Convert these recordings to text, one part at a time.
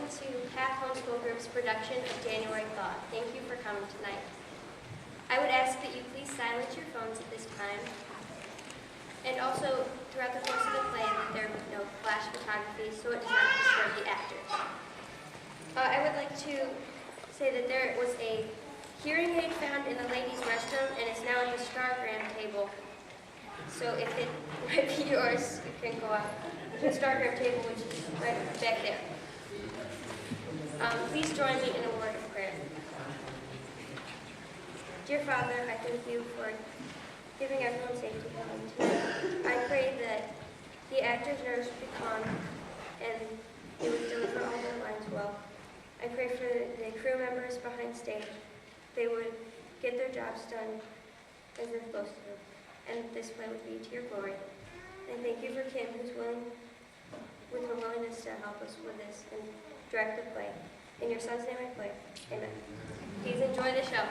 to Half Homeschool Group's production of January Thaw. Thank you for coming tonight. I would ask that you please silence your phones at this time, and also throughout the course of the play that there be no flash photography so it does not disturb the actors. I would like to say that there was a hearing aid found in the ladies' restroom, and it's now in the stargram table. So if it might be yours, you can go out to the stargram table, which is right back there. Please join me in a word of prayer. Dear Father, I thank you for giving everyone safety home tonight. I pray that the actors' nerves would be calm and they would deliver all their lines well. I pray for the crew members behind stage. They would get their jobs done as they're supposed to, and this play would be to your glory. And thank you for Kim, who's willing, with her willingness to help us with this and direct the play. In your son's name I pray. Amen. Please enjoy the show.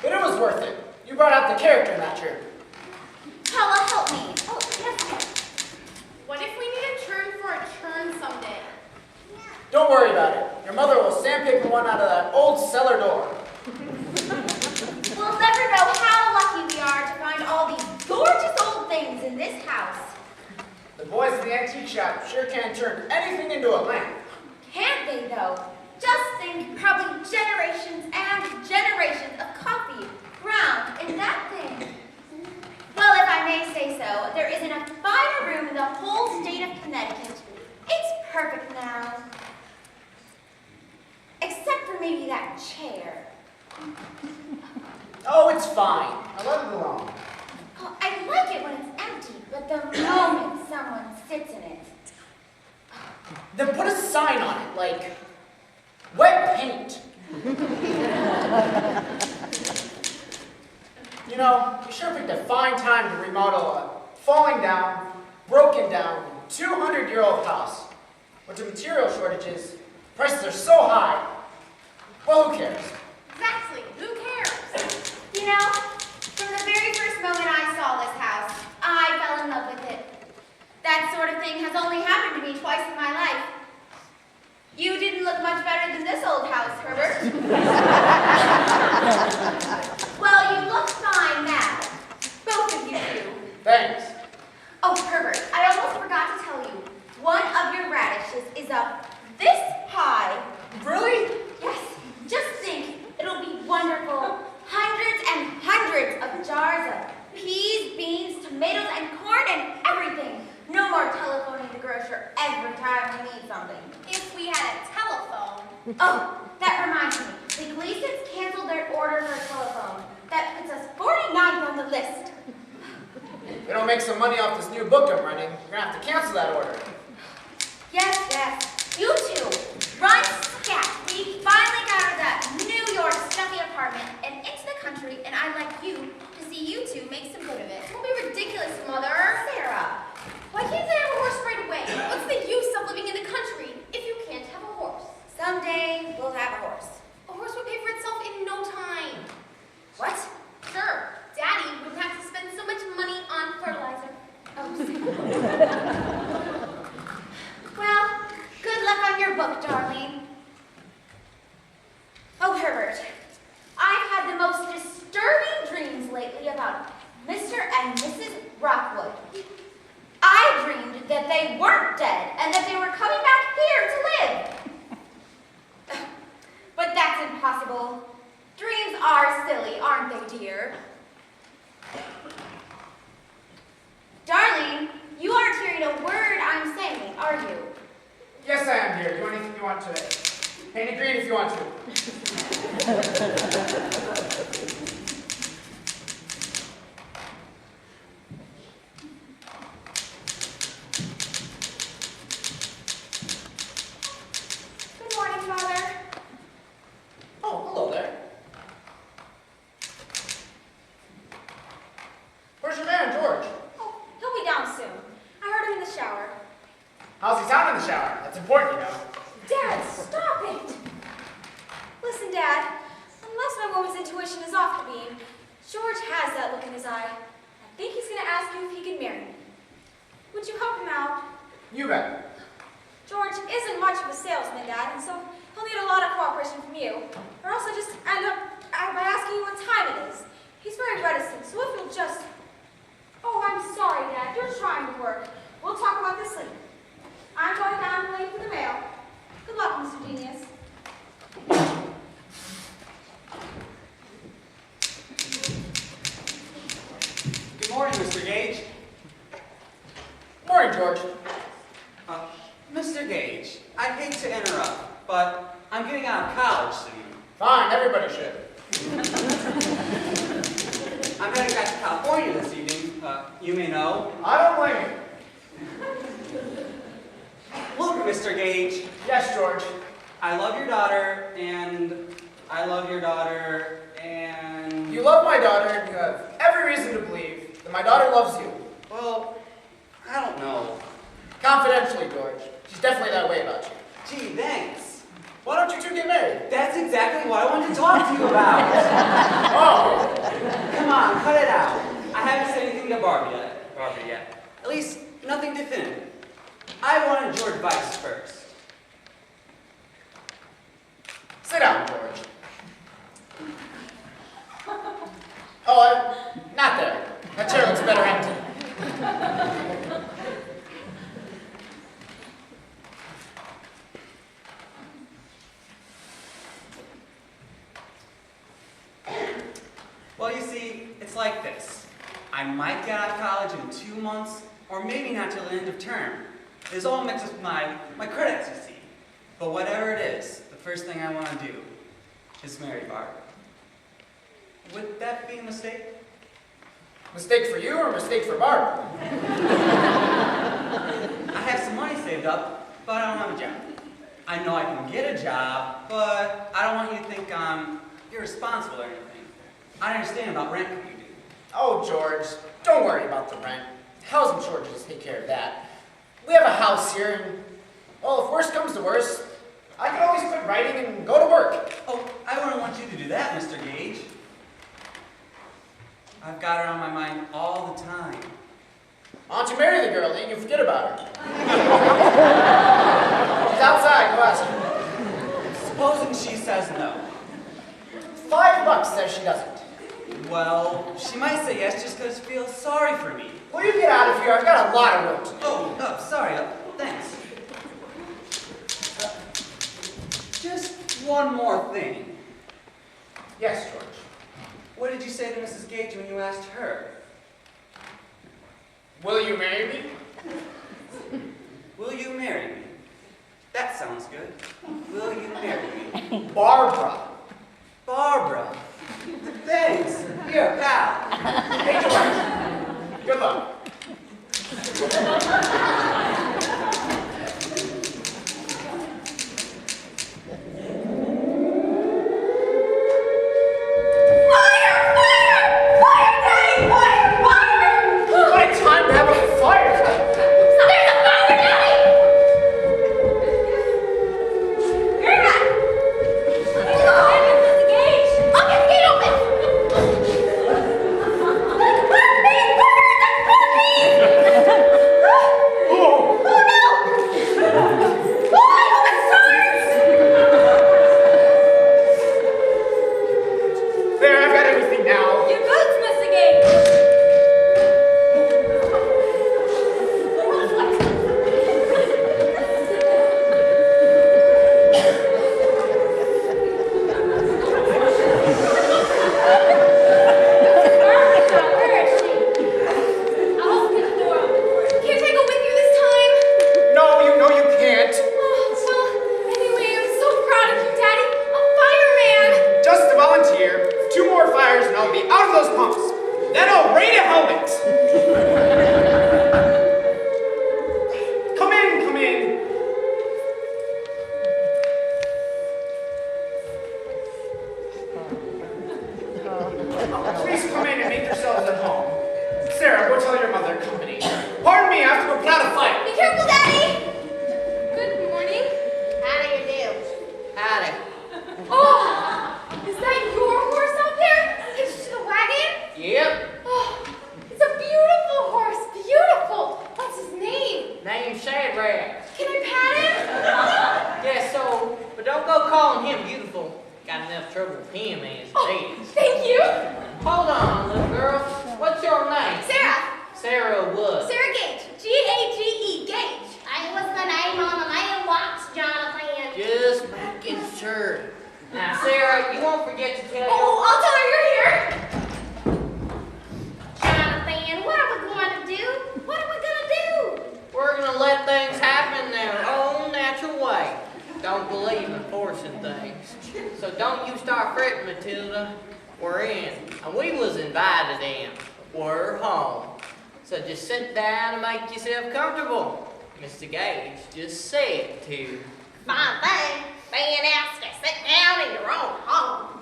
But it was worth it. You brought out the character in that trip. Paula, help me. Oh, yes. Don't worry about it. Your mother will sandpaper one out of that old cellar door. We'll never know how lucky we are to find all these gorgeous old things in this house. The boys in the antique shop sure can turn anything into a lamp. Can't they, though? Just think, probably generations and generations of coffee ground in that thing. Well, if I may say so, there isn't a finer room in the whole state of Connecticut. It's perfect now. Except for maybe that chair. Oh, it's fine. I let it alone. Oh, I like it when it's empty, but the moment someone sits in it. Then put a sign on it, like, wet paint. You know, you sure picked a fine time to remodel a falling down, broken down, 200-year-old house. With the material shortages, prices are so high. Well, who cares? Exactly, who cares? You know, from the very first moment I saw this house, I fell in love with it. That sort of thing has only happened to me twice in my life. You didn't look much better than this old house, Herbert. Well, you look fine now. Both of you do. Thanks. Oh, Herbert, I almost forgot to tell you. One of your radishes is up this high. Really? Yes, just think. It'll be wonderful. Hundreds and hundreds of jars of peas, beans, tomatoes, and corn and everything. No more telephoning the grocer every time we need something. If we had a telephone. Oh, that reminds me. The Gleasons canceled their order for a telephone. That puts us 49th on the list. We don't make some money off this new book I'm running. We're gonna have to cancel that order. Yes, yes. You two. Run, scat. We finally got out of that New York stuffy apartment and into the country, and I'd like you to see you two make some good of it. Don't be ridiculous, Mother. Sarah. Why can't they have a horse right away? What's the use of living in the country if you can't have a horse? Someday we'll have a horse. A horse would pay for itself in no time. What? Sure, Daddy wouldn't have to spend so much money on fertilizer. Well, good luck on your book, darling. Oh, Herbert, I've had the most disturbing dreams lately about Mr. and Mrs. Rockwood. I dreamed that they weren't dead and that they were coming back here to live. But that's impossible. Dreams are silly, aren't they, dear? Darling, you aren't hearing a word I'm saying, are you? Yes, I am, dear. Do anything you want to. Paint it green if you want to. Good morning, Father. Oh, hello there. Where's your man, George? Oh, he'll be down soon. I heard him in the shower. How's he sound in the shower? That's important, you know. Dad, stop it! Listen, Dad, unless my woman's intuition is off the beam, George has that look in his eye. I think he's going to ask you if he can marry me. Would you help him out? You bet. George isn't much of a salesman, Dad, and so he'll need a lot of cooperation from you. Or else he'll just end up by asking you what time it is. He's very reticent, so if you'll just... Oh, I'm sorry, Dad. You're trying to work. We'll talk about this later. I'm going down late for the mail. Good luck, Mr. Genius. Good morning, Mr. Gage. Morning, George. Mr. Gage, I hate to interrupt, but I'm getting out of college soon. Fine, everybody should. I'm heading back to California this evening. You may know. I don't blame you. Look, Mr. Gage, Yes, George. I love your daughter, and I love your daughter, and... You love my daughter, and you have every reason to believe that my daughter loves you. Well, I don't know. Confidentially, George. She's definitely that way about you. Gee, thanks. Why don't you two get married? That's exactly what I wanted to talk to you about. Oh! Come on, cut it out. I haven't said anything to Barbie yet. At least, nothing definitive. I wanted your advice first. Sit down, George. Oh, not there. That chair looks better empty. Well, you see, it's like this. I might get out of college in 2 months, or maybe not till the end of term. It's all mixed with my credits, you see. But whatever it is, the first thing I want to do is marry Barbara. Would that be a mistake? Mistake for you or mistake for Barbara? I have some money saved up, but I don't have a job. I know I can get a job, but I don't want you to think I'm irresponsible or anything. I understand about rent what you do. Oh, George, don't worry about the rent. Housing shortages take care of that. We have a house here, and, well, if worse comes to worse, I can always quit writing and go to work. Oh, I wouldn't want you to do that, Mr. Gage. I've got her on my mind all the time. Why don't you marry the girl, then you can forget about her? She's outside, go ask her. Supposing she says no. $5 says she doesn't. Well, she might say yes just because she feels sorry for me. Will you get out of here? I've got a lot of work to do. Oh, sorry. Thanks. Just one more thing. Yes, George. What did you say to Mrs. Gage when you asked her? Will you marry me? Will you marry me? That sounds good. Will you marry me? Barbara. Barbara. Thanks. Here, pal. Hey, George. Good luck. Mr. Gage just said to. Fine thing, being asked to sit down in your own home.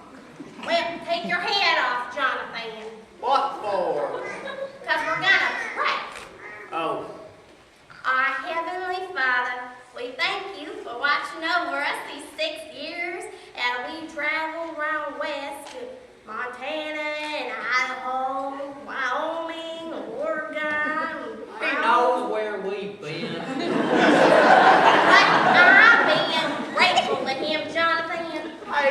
Well, take your head off, Jonathan. What for? Because we're gonna pray. Oh. Our Heavenly Father, we thank you for watching over us these 6 years as we travel around west to Montana and Idaho, Wyoming, Oregon. He knows where we've been. But I'm being grateful to him, Jonathan. Hey,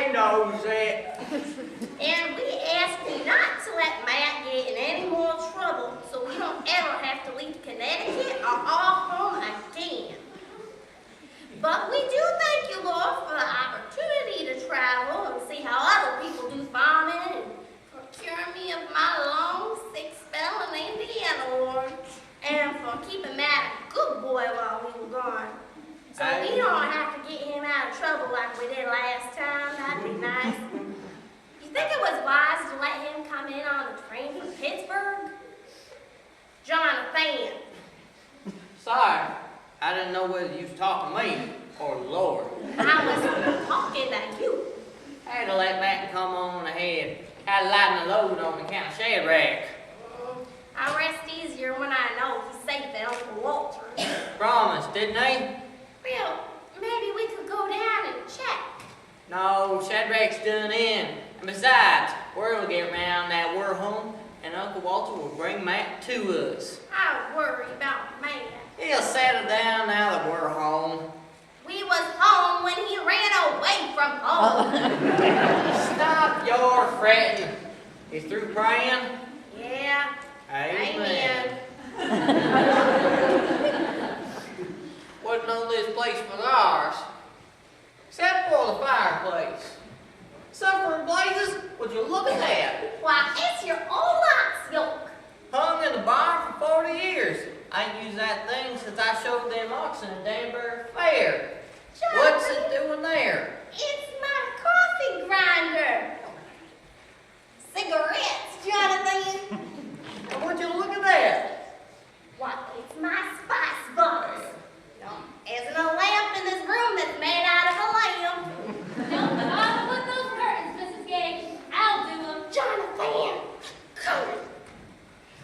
man. Sorry, I didn't know whether you was talking to me or the Lord. I was talking to you. I had to let Matt come on ahead. Had to lighten the load on the county shed rack. I rest easier when I know he's safe at Uncle Walter's. Promised, didn't they? Well, maybe we could go down and check. No, Shadrach's done in. And besides, word will get around that we're home, and Uncle Walter will bring Matt to us. I worry about man. He'll settle down now that we're home. We was home when he ran away from home. Stop your fretting. You through praying? Yeah. Amen. Wouldn't know this place was ours, except for the fireplace. Suffering blazes, would you look at that? Why, it's your old ox yoke. Hung in the barn for 40 years. I ain't used that thing since I showed them oxen at Danbury Fair. What's it doing there? It's my coffee grinder. Cigarettes, Jonathan. And would you look at that? Why, it's my spice box. No, isn't a lamp in this room that's made out of a lamp. Don't bother with those curtains, Mrs. Gage. I'll do them. Jonathan, come.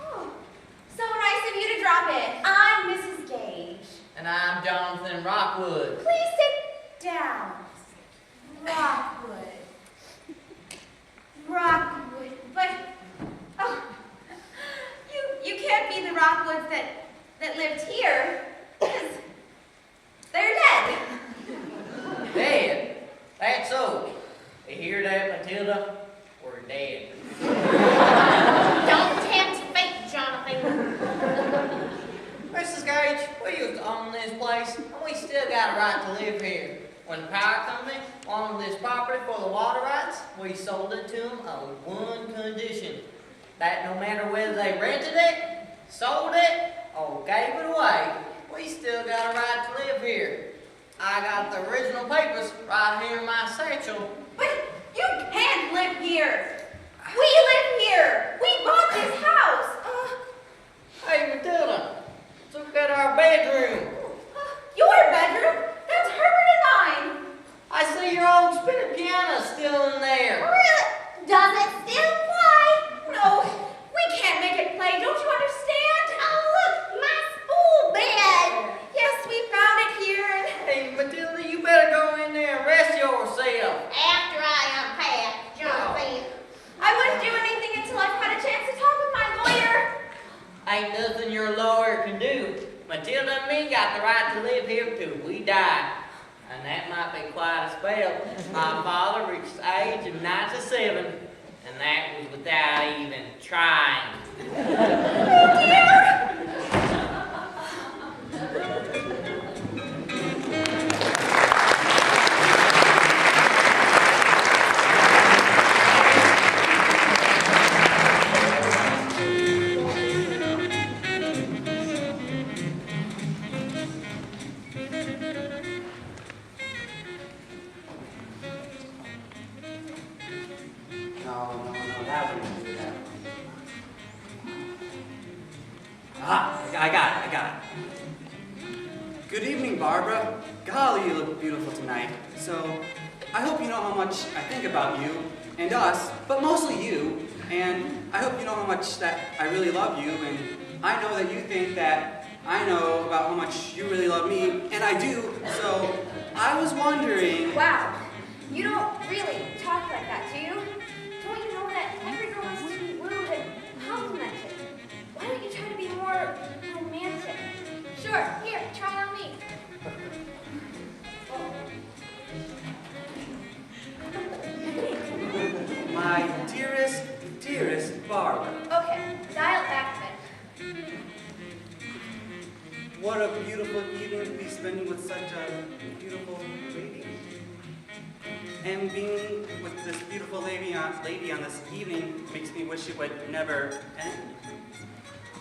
Oh, so nice of you to drop in. I'm Mrs. Gage. And I'm Jonathan Rockwood. Please sit down. Rockwood. Rockwood. But, oh, you can't be the Rockwoods that lived here, because they're dead. Dead? That's so. You hear that, Matilda? We're dead. Don't tempt fate, Jonathan. Mrs. Gage, we used to own this place, and we still got a right to live here. When the power company wanted this property for the water rights, we sold it to them on one condition. That no matter whether they rented it, sold it, or gave it away, we still got a right to live here. I got the original papers right here in my satchel. But you can't live here. We live here. We bought this house. Hey, Matilda, look at our bedroom. Your bedroom? That's Herbert and mine. I see your old spinning piano still in there. Really? Does it still play? No, we can't make it play. Don't you understand? Oh, look, my spool bed. Yes, we found it here. And Hey, Matilda, you better go in there and rest yourself. After I unpack, Jonathan. I wouldn't do anything until I've had a chance to talk with my lawyer. Ain't nothing your lawyer can do. Matilda and me got the right to live here till we die. And that might be quite a spell. My father reached the age of 97, and that was without even trying. Oh, dear. No, that wouldn't do that. Ah, I got it. Good evening, Barbara. Golly, you look beautiful tonight. So, I hope you know how much I think about you and us, but mostly you. And I hope you know how much that I really love you, and I know that you think that I know about how much you really love me, and I do. So, I was wondering. Wow, you don't really talk like that, do you? Don't you know that every girl wants to be wooed and complimented? Why don't you try to be more romantic? Sure, here, try on me. My dearest, dearest Barbara. Okay, dial it back a bit. What a beautiful evening to be spending with such a beautiful lady. And being with this beautiful lady on this evening makes me wish it would never end.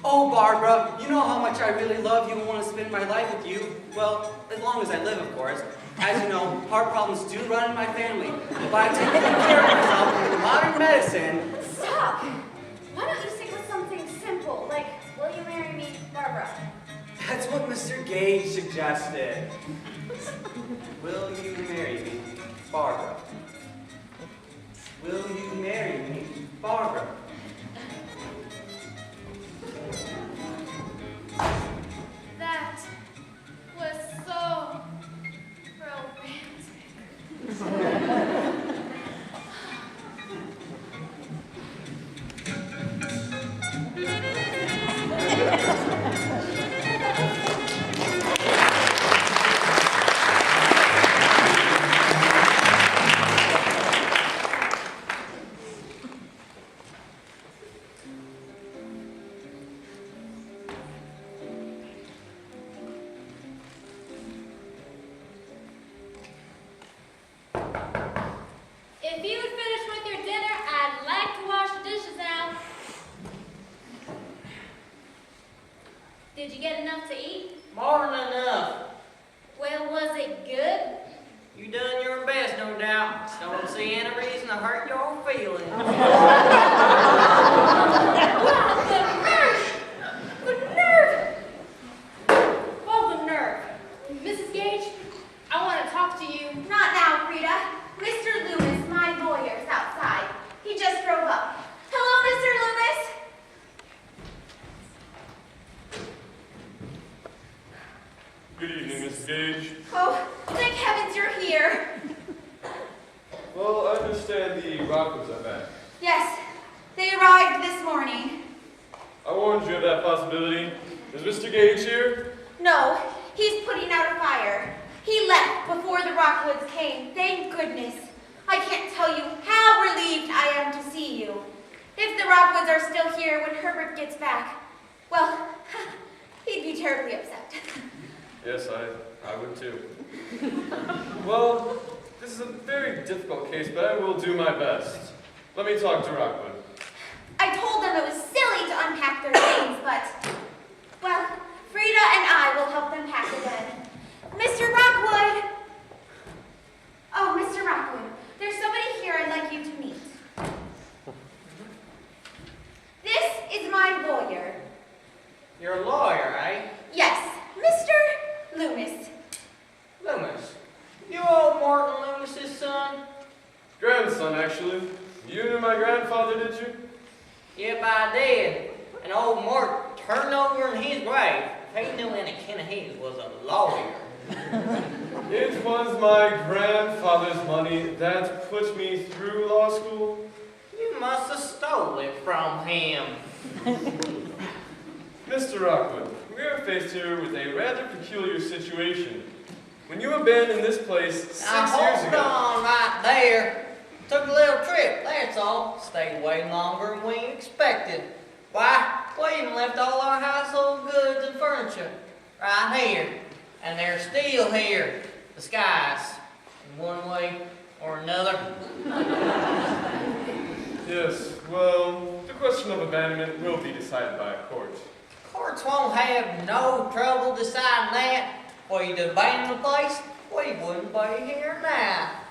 Oh, Barbara, you know how much I really love you and want to spend my life with you. Well, as long as I live, of course. As you know, heart problems do run in my family. But I take good care of myself with modern medicine. Stop! Why don't you stick with something simple, like, will you marry me, Barbara? Gage suggested. Will you marry me, Barbara? Will you marry me, Barbara? That was so romantic. If you would finish with your dinner, I'd like to wash the dishes out. Did you get enough to eat? More than enough. Well, was it good? You done your best, no doubt. Don't see any reason to hurt your feelings. Wow, the nerve! The nerve! Oh, the nerve. Mrs. Gage, I want to talk to you. Not now, Frida. Mr. Loomis, my lawyer's outside. He just drove up. Hello, Mr. Loomis. Good evening, Miss Gage. Oh, thank heavens you're here. Well, I understand the Rockwoods are back. Yes, they arrived this morning. I warned you of that possibility. Is Mr. Gage here? No, he's putting out a fire. He left before the Rockwoods came, thank goodness. I can't tell you how relieved I am to see you. If the Rockwoods are still here when Herbert gets back, well, he'd be terribly upset. Yes, I would too. Well, this is a very difficult case, but I will do my best. Let me talk to Rockwood. I told them it was silly to unpack their things, but, well, Frida and I will help them pack again. Mr. Rockwood! Oh, Mr. Rockwood, there's somebody here I'd like you to meet. This is my lawyer. You're a lawyer, eh? Yes, Mr. Loomis. Loomis. You old Martin Loomis's son? Grandson, actually. You knew my grandfather, did you? Yep, I did. And old Mark turned over in his grave. If he knew any kin of his was a lawyer. It was my grandfather's money that put me through law school. You must have stole it from him. Mr. Rockwood, we are faced here with a rather peculiar situation. When you abandoned this place 6 Now years hold ago... on right there. Took a little trip, that's all. Stayed way longer than we expected. Why, we even left all our household goods and furniture right here. And they're still here, disguised, in one way or another. Yes, well, the question of abandonment will be decided by a court. Courts won't have no trouble deciding that. Well, you'd abandon the place, we wouldn't be here now.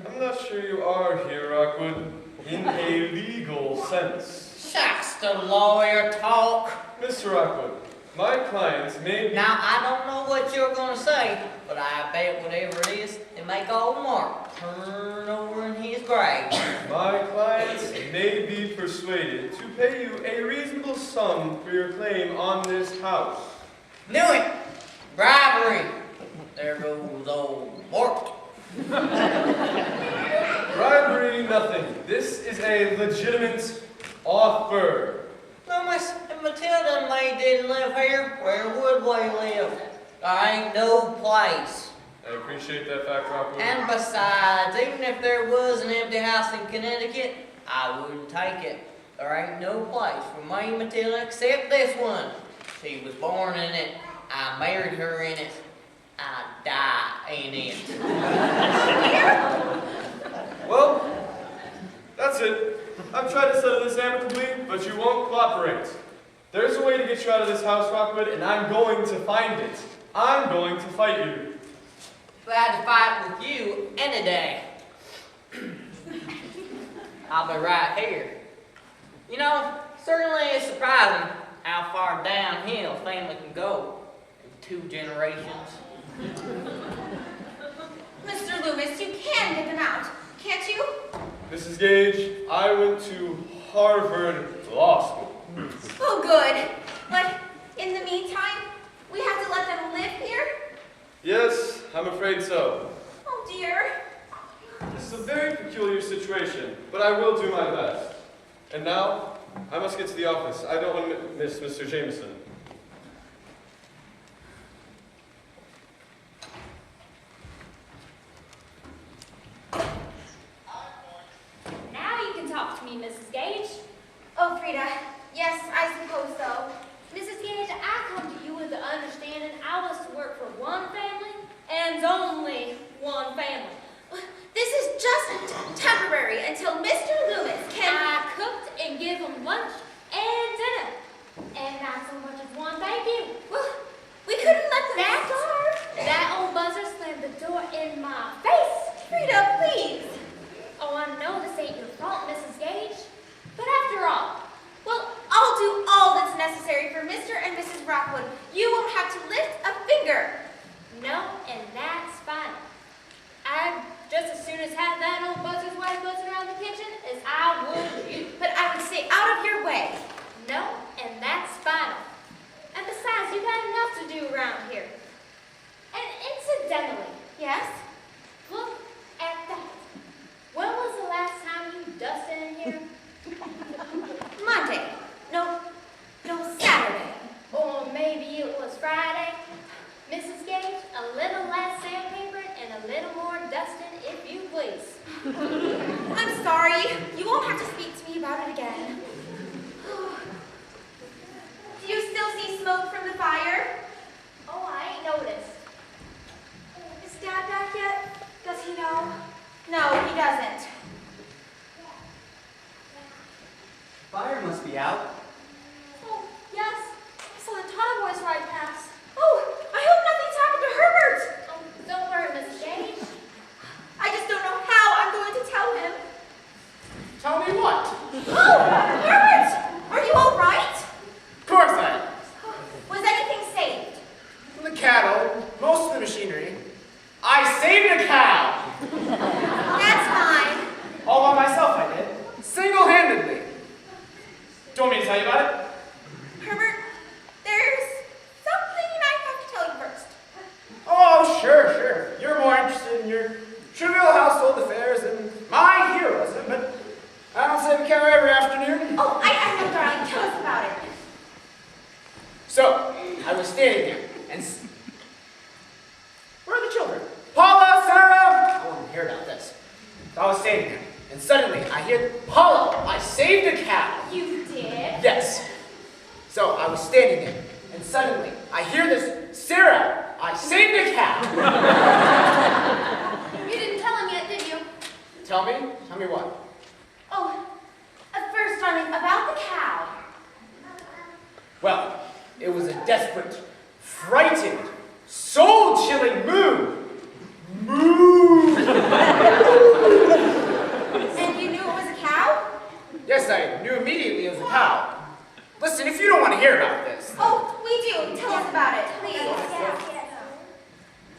I'm not sure you are here, Rockwood, in a legal sense. Shucks, the lawyer talk. Mr. Rockwood, my clients may be... Now, I don't know what you're going to say, but I bet whatever it is, it make old Mark turn over in his grave. My clients may be persuaded to pay you a reasonable sum for your claim on this house. Knew it! Bribery! There goes old Mark. Bribery, nothing. This is a legitimate offer. Loomis, if Matilda and me didn't live here, where would we live? There ain't no place. I appreciate that fact, Rockwood. And besides, even if there was an empty house in Connecticut, I wouldn't take it. There ain't no place for me and Matilda except this one. She was born in it. I married her in it. I die in it. Well, that's it. I've tried to settle this amicably, but you won't cooperate. There's a way to get you out of this house, Rockwood, and I'm going to find it. I'm going to fight you. Glad to fight with you any day. I'll be right here. You know, certainly it's surprising how far downhill family can go. 2 generations. Mr. Loomis, you can get them out, can't you? Mrs. Gage, I went to Harvard Law School. Oh, good. But in the meantime, we have to let them live here? Yes, I'm afraid so. Oh, dear. This is a very peculiar situation, but I will do my best. And now, I must get to the office. I don't want to miss Mr. Jameson. Now you can talk to me, Mrs. Gage. Oh, Frida. Yes, I suppose so. Mrs. Gage, I come to you with the understanding I was to work for one family and only one family. This is just temporary until Mr. Loomis can... I cooked and give them lunch and dinner. And not so much as one thank you. Well, we couldn't let them That starve. That old buzzer slammed the door in my face. Frida, please. Oh, I know this ain't your fault, Mrs. Gage. But after all, Well, I'll do all that's necessary for Mr. and Mrs. Rockwood. You won't have to lift a finger. no, and that's fine. I just as soon as have that old buzzer's wife buzzing around the kitchen as I would you. But I would stay out of your way. No, and that's fine. And besides, you got enough to do around here. And incidentally, Yes? look at that. When was the last time you dusted in here? Monday. No, Saturday. Or maybe it was Friday? Mrs. Gage, a little less sandpaper and a little more dusting, if you please. I'm sorry. You won't have to speak to me about it again. Do you still see smoke from the fire? Oh, I ain't noticed. Is Dad back yet? Does he know? No, he doesn't. Fire must be out. Oh, yes. I saw the tunnel boys ride past. Oh, I hope nothing's happened to Herbert. Oh, don't worry, Mrs. Gage. I just don't know how I'm going to tell him. Tell me what? Oh, Herbert! Are you all right? Of course I am. Was anything saved? From the cattle, most of the machinery. I saved a cow! That's fine. All by myself I did. Single-handedly. Do you want me to tell you about it? Herbert, there's something I have to tell you first. Oh, sure. You're more interested in your trivial household affairs than my heroism, but I don't save a cow every afternoon. Oh, I know, darling. Tell us about it. So, I was standing there, and where are the children? Paula, Sarah! I want to hear about this. So I was standing there, and suddenly I hear, Paula, I saved a cow. You did? Yes. So I was standing there, and suddenly I hear this, Sarah, I saved a cow. You didn't tell him yet, did you? Tell me what? Oh, at first, darling, about the cow. Well, it was a desperate, frightened, soul-chilling moo. Moo! And you knew it was a cow? Yes, I knew immediately it was a cow. Listen, if you don't want to hear about this. Oh, we do. Tell us about it, please.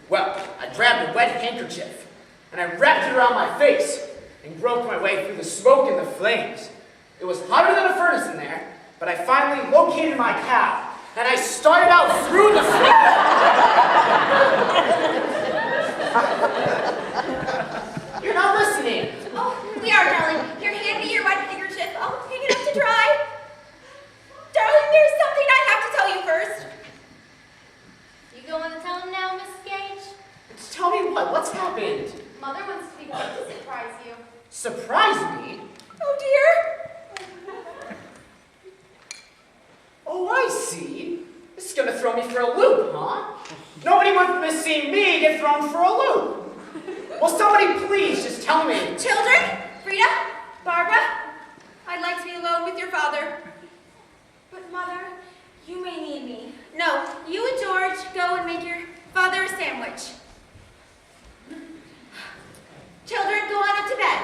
Well, I grabbed a wet handkerchief, and I wrapped it around my face, and groped my way through the smoke and the flames. It was hotter than a furnace in there, but I finally located my cow, and I started out through the You're not listening. Oh, we are, darling. Here, hand me your wet handkerchief. I'll hang it up to dry. Darling, there's something I have to tell you first. You going to tell him now, Mrs. Gage? Just tell me what? What's happened? Mother wants to be able to surprise you. Surprise me? Oh, dear. Oh, I see. This is going to throw me for a loop, huh? Nobody wants to see me get thrown for a loop. Will somebody please just tell me? Children, Frida, Barbara, I'd like to be alone with your father. But, Mother, you may need me. No, you and George go and make your father a sandwich. Children, go on up to bed.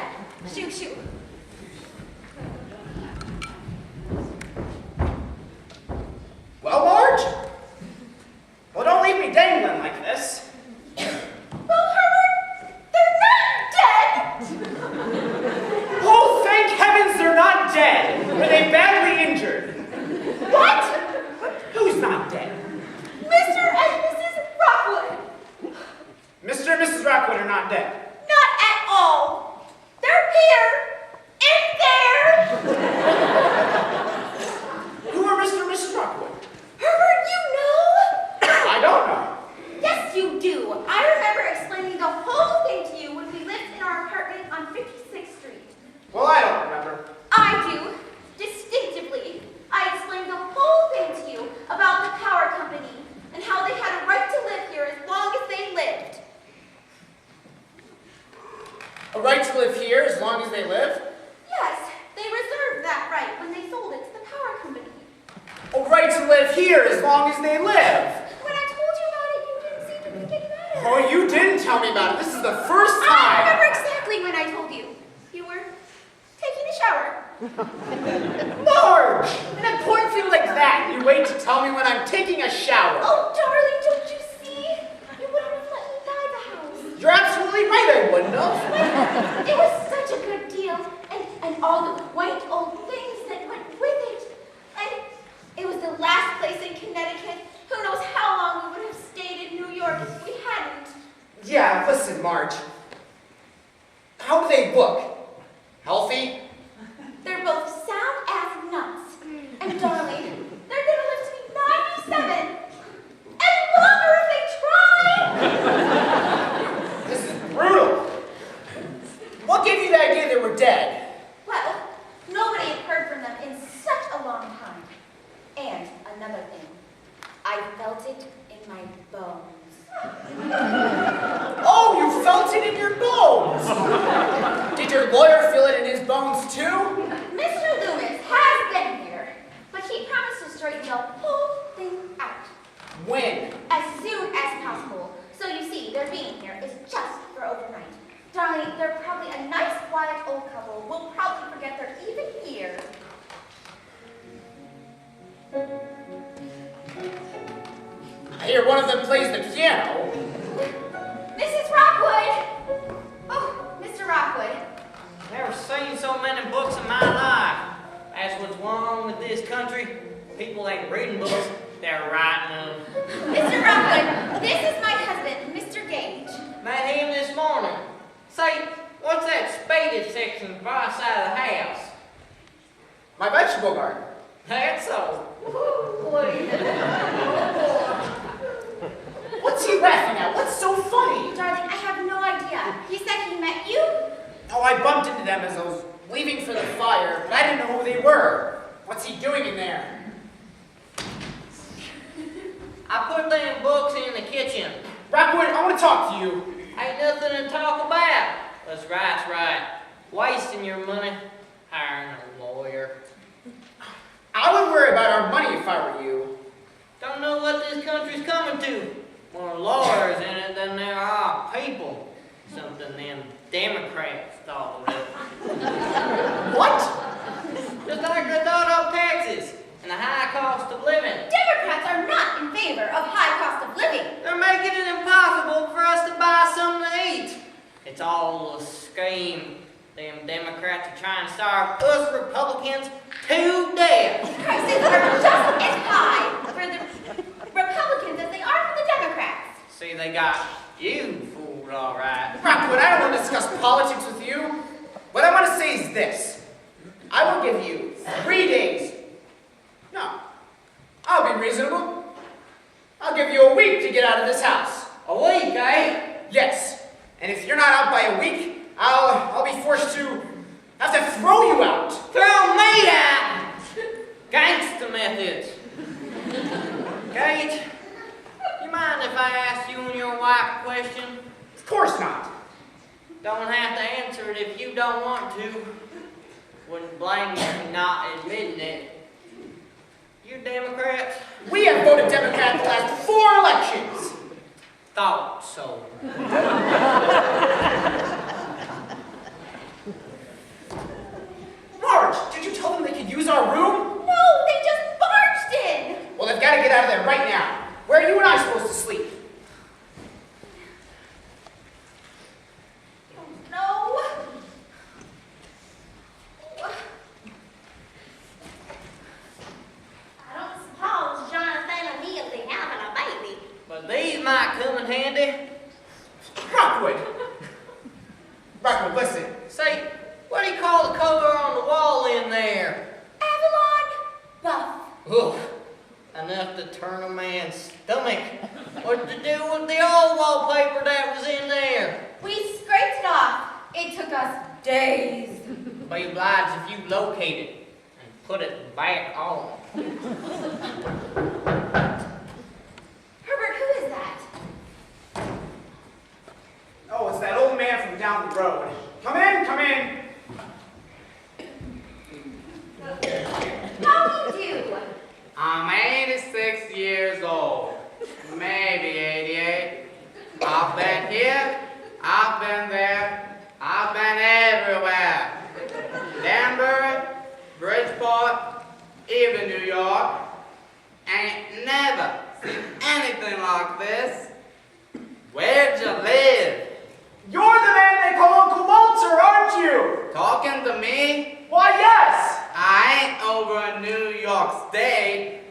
Shoo, shoo. Well, Marge? Well, don't leave live here as long as they live. When I told you about it, you didn't seem to think it mattered. Oh, you didn't tell me about it. This is the first I time. remember exactly when I told you. You were taking a shower. Marge! An important thing like that, you wait to tell me when I'm taking a shower. Oh, darling, don't you see? You wouldn't have let me buy the house. You're absolutely right, I wouldn't have. Well, it was such a good deal, and all the quaint old things that went with it. And it was the last place in Connecticut. Who knows how long we would have stayed in New York if we hadn't. Yeah, listen, Marge. How do they look? Healthy? They're both sound as nuts. And darling, they're gonna live to be 97 and longer if they try. This is brutal. What gave you the idea they were dead? Well, nobody had heard from them in such a long time. And another thing, I felt it in my bones. Oh, you felt it in your bones. Did your lawyer feel it in his bones too? Mr. Loomis has been here, but he promised to straighten the whole thing out When? as soon as possible. So you see, their being here is just for overnight. Darling, they're probably a nice, quiet old couple. We'll probably forget they're even here. I hear one of them plays the piano. Mrs. Rockwood! Oh, Mr. Rockwood. Never seen so many books in my life. That's what's wrong with this country. People ain't reading books, they're writing them. Mr. Rockwood, this is my husband, Mr. Gage. Met him this morning. Say, what's that spaded section far side of the house? My vegetable garden. That's so. What's he laughing at? What's so funny? Darling, I have no idea. He said he met you. Oh, I bumped into them as I was leaving for the fire, but I didn't know who they were. What's he doing in there? I put them books in the kitchen. Rockwood, I want to talk to you. Ain't nothing to talk about. That's right. Wasting your money, hiring a lawyer. I wouldn't worry about our money if I were you. Don't know what this country's coming to. More lawyers in it than there are people. Something them Democrats thought of it. What? Just like they thought of taxes and the high cost of living. Democrats are not in favor of high cost of living. They're making it impossible for us to buy something to eat. It's all a scheme. Them Democrats are trying to starve us Republicans to death. Prices are just as high for the Republicans as they are for the Democrats. See, they got you fooled all right. Rockwood, I don't want to discuss politics with you. What I want to say is this. I will give you 3 days. No, I'll be reasonable. I'll give you a week to get out of this house. A week, eh? Yes, and if you're not out by a week, I'll be forced to have to throw you out. Throw me out! Gangster methods. Gage, you mind if I ask you and your wife a question? Of course not. Don't have to answer it if you don't want to. Wouldn't blame you for not admitting it. You Democrats? We have voted Democrat the last 4 elections. Thought so. Marge, did you tell them they could use our room? No, they just barged in. Well, they've got to get out of there right now. Where are you and I supposed to sleep? No. I don't suppose Jonathan and me will be having a baby. But these might come in handy. Rockwood! Rockwood, listen. Say, what do you call the color on the wall in there? Avalon buff. Ugh, enough to turn a man's stomach. What to do with the old wallpaper that was in there? We scraped it off. It took us days. Be obliged if you locate it and put it back on. Herbert, who is that? Oh, it's that old man from down the road. Come in, come in. How do you do? Man, it's Ain't never seen anything like this. Where'd you live? You're the man they call Uncle Walter, aren't you? Talking to me? Why, yes. I ain't over in New York State.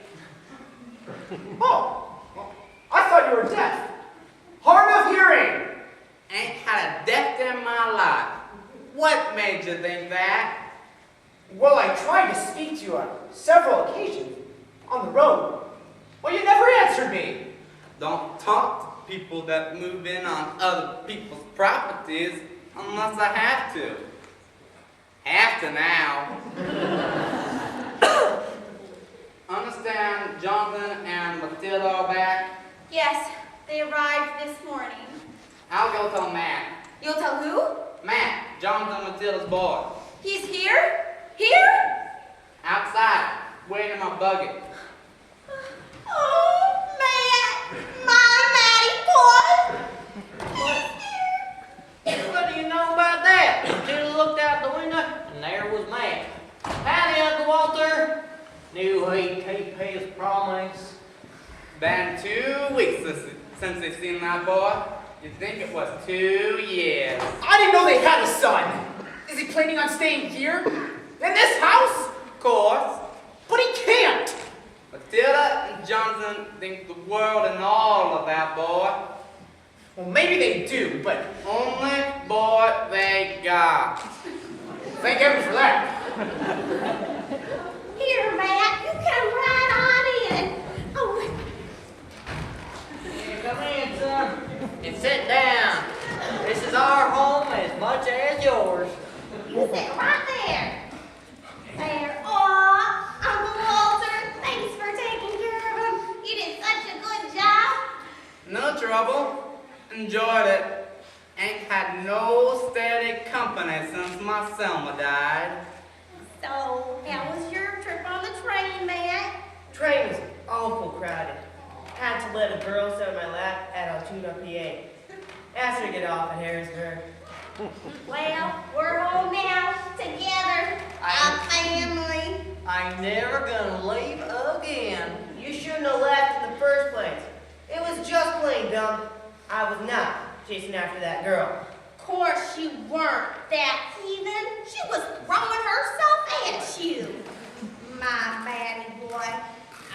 Oh, well, I thought you were deaf. Hard of hearing. Ain't had a death in my life. What made you think that? Well, I tried to speak to you on several occasions on the road. Well, you never answered me. Don't talk to people that move in on other people's properties unless I have to. Have to now. Understand Jonathan and Matilda are back? Yes, they arrived this morning. I'll go tell Matt. You'll tell who? Matt, Jonathan and Matilda's boy. He's here? Here? Outside, waiting in my buggy. Oh, Matt, my Matty boy. What do you know about that? Matilda looked out the window, and there was Matt. Howdy, Uncle Walter. Knew he'd keep his promise. Been 2 weeks since they've seen that boy. You'd think it was 2 years. I didn't know they had a son. Is he planning on staying here? In this house? Of course. But he can't. Matilda and Jonathan think the world and all of that boy. Well, maybe they do, but Only boy they got. thank heaven for that. Here, Matt, you come right on in. Oh, Yeah, come in, son. And sit down. This is our home as much as yours. you sit right there. There. Aw, Uncle Walter, thanks for taking care of him. You did such a good job. No trouble. Enjoyed it. Ain't had no steady company since my Selma died. So, how was your trip on the train, Matt? Train was awful crowded. Had to let a girl sit on my lap at Altoona, PA. Asked her to get off at Harrisburg. Well, we're home now, together, a family. I'm never gonna leave again. You shouldn't have left in the first place. It was just plain dumb. I was not chasing after that girl. Of course you weren't that heathen. She was throwing herself at you. My Matty boy.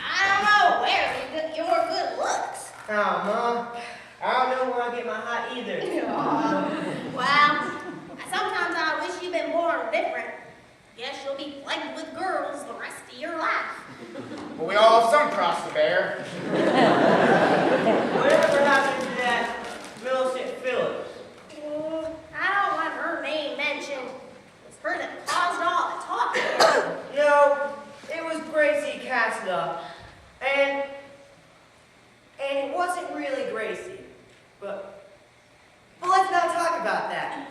I don't know where you get your good looks. Oh, Mom. I don't know where I get my hot either. Well, sometimes I wish you'd been born different. Guess you'll be plagued with girls the rest of your life. Well, we all have some cross to bear. Whatever happened to that Millicent Phillips? I don't want her name mentioned. It's her that caused all the talking. No, it was Gracie Castle. And it wasn't really Gracie. But let's not talk about that.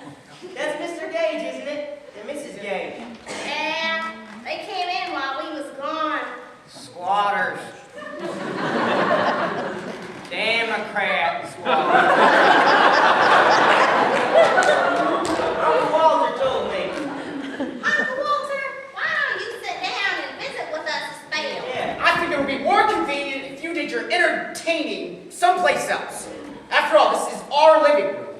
That's Mr. Gage, isn't it? And Mrs. Gage. Yeah, they came in while we was gone. Squatters. Democrat squatters. Uncle Walter told me. Uncle Walter, why don't you sit down and visit with us a spell? Yeah. I think it would be more convenient if you did your entertaining someplace else. After all, this is our living room.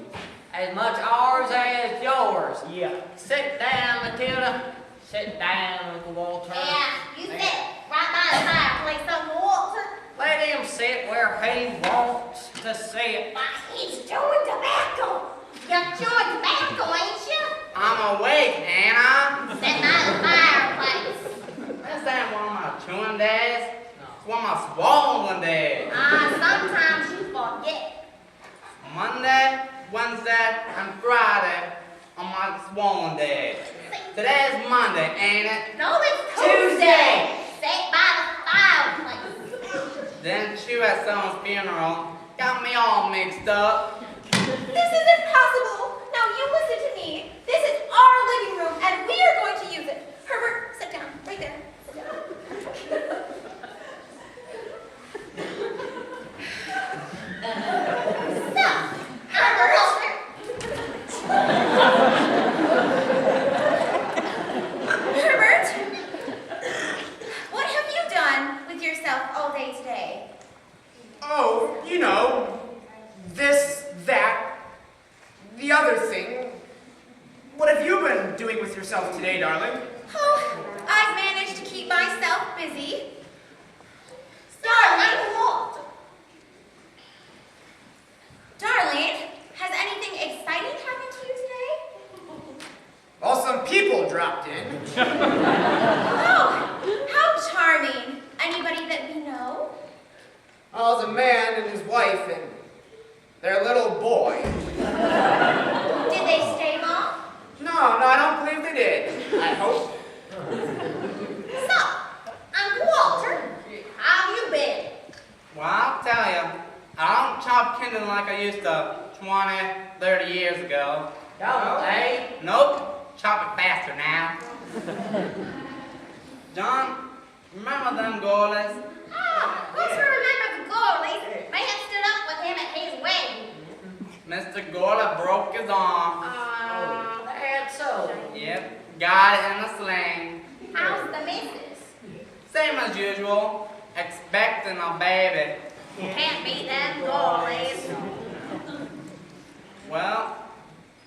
As much ours as yours. Yeah. Sit down, Matilda. Sit down, Uncle Walter. Yeah, you sit right by the fireplace, Uncle Walter. Let him sit where he wants to sit. Why, he's chewing tobacco. You're chewing tobacco, ain't you? I'm awake, Anna. Sit by the fireplace. This ain't one of my chewing days. It's one of my swallowing days. Sometimes you forget. Monday, Wednesday, and Friday on my swollen days. Today's Monday, ain't it? No, it's Tuesday. Sit by the fireplace. Then chew at someone's funeral. Got me all mixed up. This isn't possible. Now you listen to me. This is our living room, and we are going to use it. Herbert, sit down. Right there. Sit down. So, Uncle Walter. Herbert, what have you done with yourself yourself all day today? Oh, you know, this, that, the other thing. What have you been doing with yourself today, darling? Oh, I've managed to keep myself busy. Darling, Darling, has anything exciting happened to you today? Well, some people dropped in. Oh, how charming. Anybody that we know? Well, it was a man and his wife and their little boy. Did they stay long? No, I don't believe they did. I hope. So, Uncle Walter, how you been? Well, I'll tell you, I don't chop kindling like I used to 20, 30 years ago. Don't they? Nope, chop it faster now. John, remember them goalies? Oh, who's to remember the goalies? Man stood up with him at his wedding. Mr. Goalie broke his arm. That's so. Yep, got it in a sling. How's the missus? Same as usual, expecting a baby. Can't beat them goalies. Well,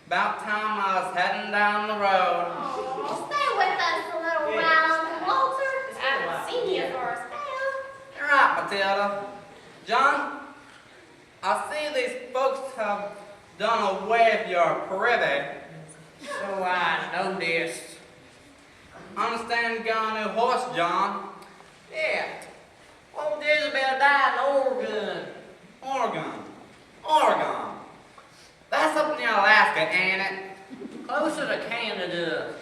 about time I was heading down the road. Oh, stay with us a little while, Uncle Walter. I haven't seen you for a spell. You're right, Matilda. John, I see these folks have done away with your privy. So I noticed. Understand you got a new horse, John. Yeah. Old Isabel died in Oregon. Oregon. That's up near Alaska, ain't it? Closer to Canada.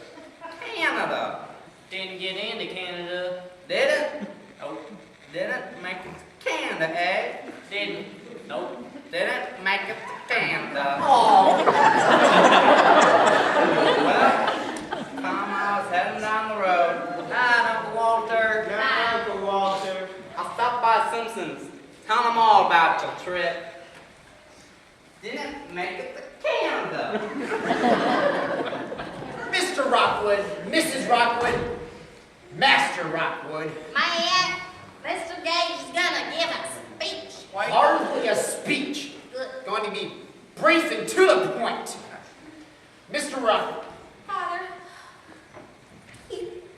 Canada. Didn't get into Canada. Did it? Nope. Didn't make it to Canada, eh? Didn't. Nope. Didn't make it to Canada. Oh. Well, time I was heading down the road. Night, Uncle Walter. Uncle Walter. I stopped by Simpson's. Tell them all about your trip. Didn't make it to Canada. Mr. Rockwood, Mrs. Rockwood, Master Rockwood. Man, Mr. Gage is gonna give a speech. Hardly a speech. Going to be brief and to the point. Mr. Rockwood. Father.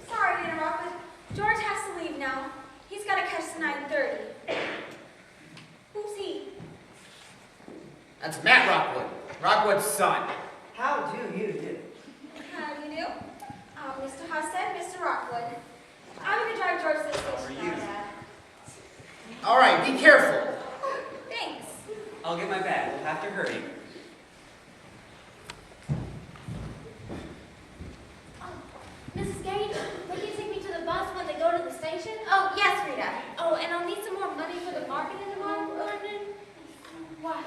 Sorry to interrupt, but George has to leave now. He's got to catch the 9:30. Who's he? That's Matt Rockwood, Rockwood's son. How do you do? How do you do? Mr. Husted, Mr. Rockwood. I'm going to drive George to the station now, Dad. All right, be careful. Thanks. I'll get my bag. We'll have to hurry. Mrs. Gage, will you take me to the bus when they go to the station? Oh, yes, Rita. Oh, and I'll need some more money for the marketing tomorrow morning. What?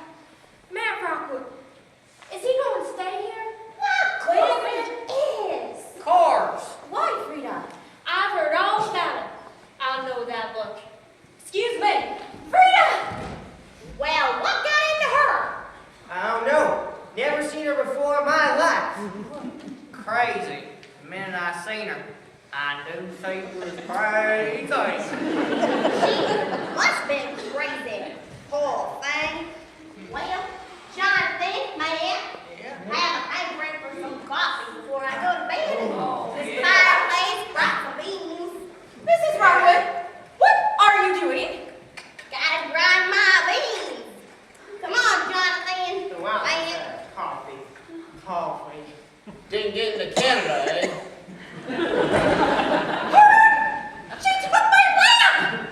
Matt Rockwood. Is he going to stay here? Of course it is. Cars. Why, Frida? I've heard all about it. I know that look. Excuse me. Frida! Well, what got into her? I don't know. Never seen her before in my life. Crazy. The minute I seen her, I knew she was crazy. She must been crazy. Poor thing. Well, Jonathan, man, have a hankering for some coffee before I go to bed. Oh, This yeah. fireplace brought the beans. Mrs. Rockwood, what are you doing? Gotta grind my beans. Come on, Jonathan. So I Man. coffee. Didn't get into Canada, eh? She took my lamp!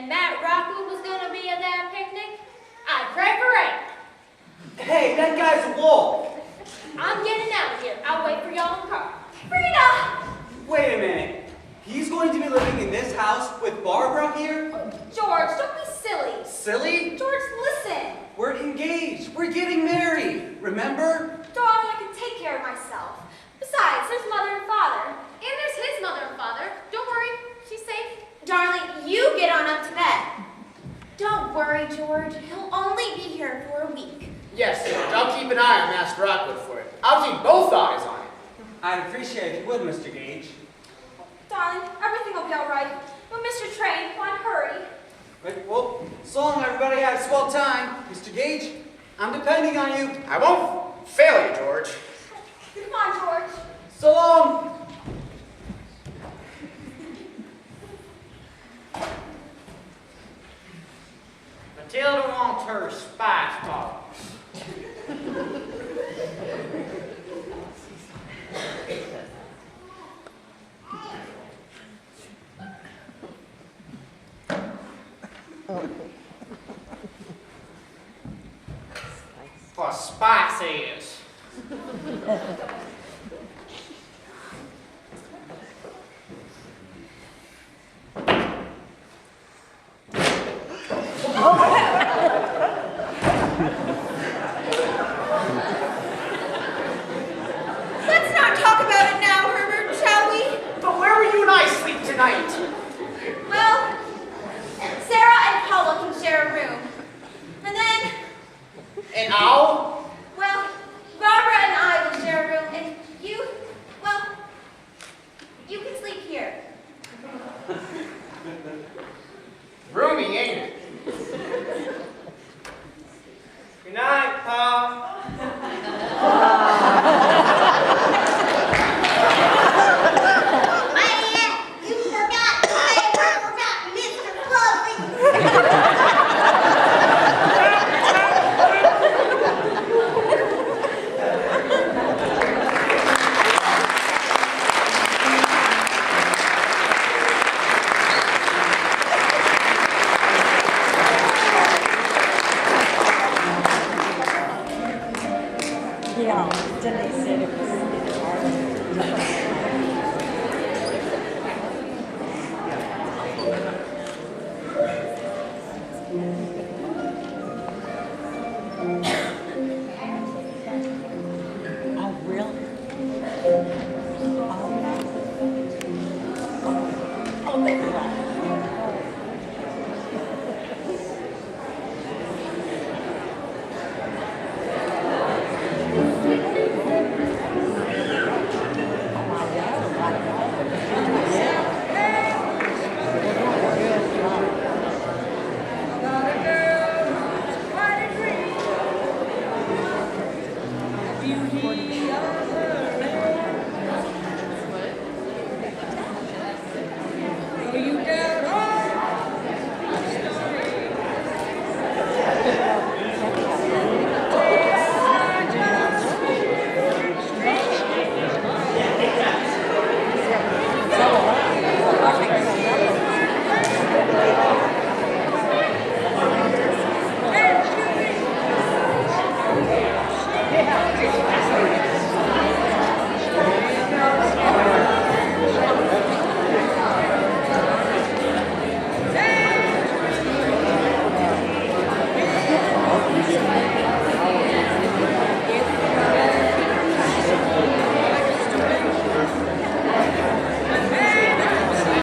and Matt Rockwood was gonna be at that picnic, I'd pray for rain. Hey, that guy's a wolf. I'm getting out of here. I'll wait for y'all in the car. Frida! Wait a minute. He's going to be living in this house with Barbara here? George, don't be silly. Silly? George, listen. We're engaged. We're getting married. Remember? Darling, I can take care of myself. Besides, there's mother and father. And there's his mother and father. Don't worry, she's safe. Darling, you get on up to bed. Don't worry, George. He'll only be here for a week. Yes, George, I'll keep an eye on Master Rockwood for it. I'll keep both eyes on it. I'd appreciate it if you would, Mr. Gage. Darling, everything will be all right. But Mr. Train, come on, hurry. Right, well, so long, everybody. Had a swell time. Mr. Gage, I'm depending on you. I won't fail you, George. Come on, George. So long. Matilda wants her spice balls. For spices. Let's not talk about it now, Herbert, shall we? But where will you and I sleep tonight? Well, Sarah and Paula can share a room. And then An owl?